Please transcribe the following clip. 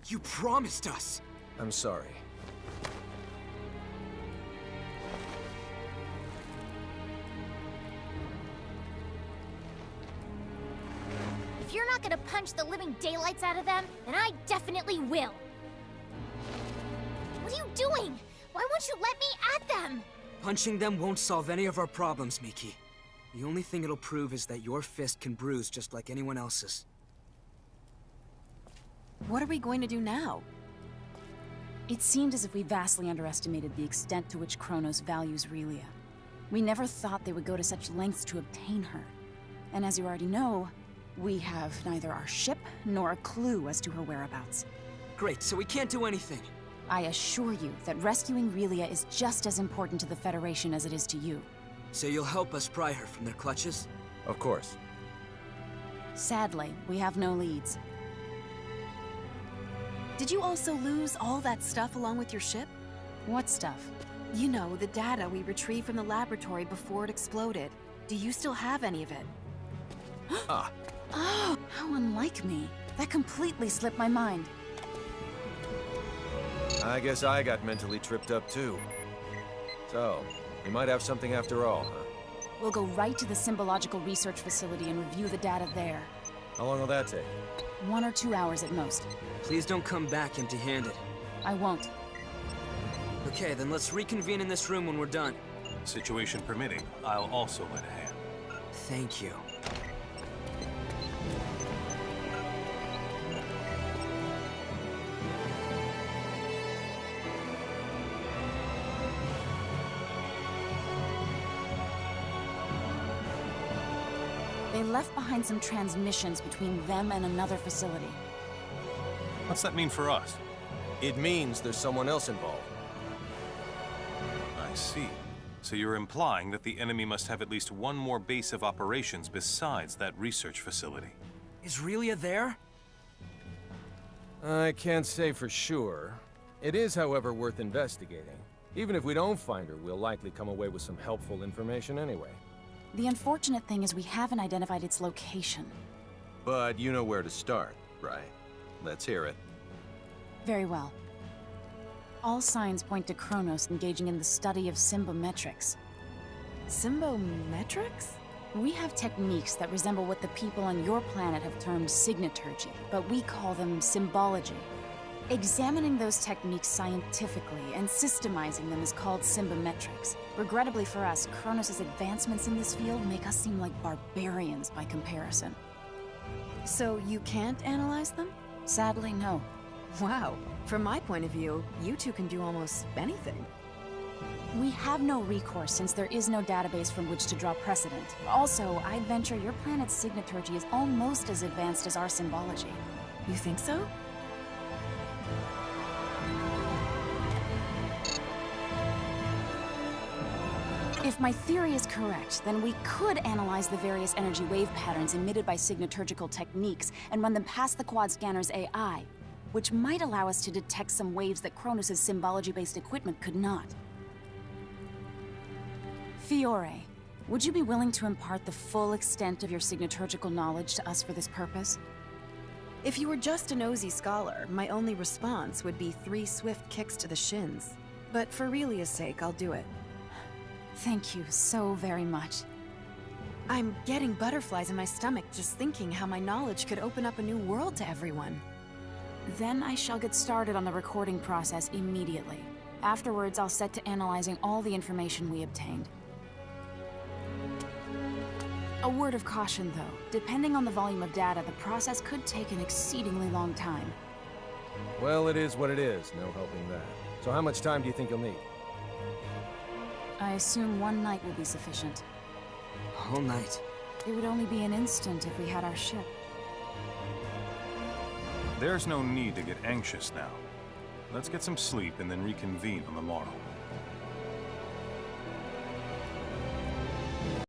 You promised us! I'm sorry. If you're not gonna punch the living daylights out of them, then I definitely will. What are you doing? Why won't you let me at them? Punching them won't solve any of our problems, Miki. The only thing it'll prove is that your fist can bruise just like anyone else's. What are we going to do now? It seemed as if we vastly underestimated the extent to which Kronos values Relia. We never thought they would go to such lengths to obtain her. And as you already know, we have neither our ship nor a clue as to her whereabouts. Great, so we can't do anything. I assure you that rescuing Relia is just as important to the Federation as it is to you. So you'll help us pry her from their clutches? Of course. Sadly, we have no leads. Did you also lose all that stuff along with your ship? What stuff? You know, the data we retrieved from the laboratory before it exploded. Do you still have any of it? Ah. Oh, how unlike me. That completely slipped my mind. I guess I got mentally tripped up too. So, you might have something after all, huh? We'll go right to the Symbological Research Facility and review the data there. How long will that take? 1 or 2 hours at most. Please don't come back empty-handed. I won't. Okay, then let's reconvene in this room when we're done. Situation permitting, I'll also lend a hand. Thank you. They left behind some transmissions between them and another facility. What's that mean for us? It means there's someone else involved. I see. So you're implying that the enemy must have at least one more base of operations besides that research facility. Is Relia there? I can't say for sure. It is, however, worth investigating. Even if we don't find her, we'll likely come away with some helpful information anyway. The unfortunate thing is we haven't identified its location. But you know where to start, right? Let's hear it. Very well. All signs point to Kronos engaging in the study of symbometrics. Symbometrics? We have techniques that resemble what the people on your planet have termed signaturgy, but we call them symbology. Examining those techniques scientifically and systemizing them is called symbometrics. Regrettably for us, Kronos' advancements in this field make us seem like barbarians by comparison. So you can't analyze them? Sadly, no. Wow. From my point of view, you two can do almost anything. We have no recourse since there is no database from which to draw precedent. Also, I'd venture your planet's signaturgy is almost as advanced as our symbology. You think so? If my theory is correct, then we could analyze the various energy wave patterns emitted by signaturgical techniques and run them past the quad scanner's AI, which might allow us to detect some waves that Kronos' symbology-based equipment could not. Fiore, would you be willing to impart the full extent of your signaturgical knowledge to us for this purpose? If you were just a nosy scholar, my only response would be 3 swift kicks to the shins. But for Relia's sake, I'll do it. Thank you so very much. I'm getting butterflies in my stomach just thinking how my knowledge could open up a new world to everyone. Then I shall get started on the recording process immediately. Afterwards, I'll set to analyzing all the information we obtained. A word of caution, though. Depending on the volume of data, the process could take an exceedingly long time. Well, it is what it is. No helping that. So how much time do you think you'll need? I assume 1 night will be sufficient. All night. It would only be an instant if we had our ship. There's no need to get anxious now. Let's get some sleep and then reconvene on the morrow.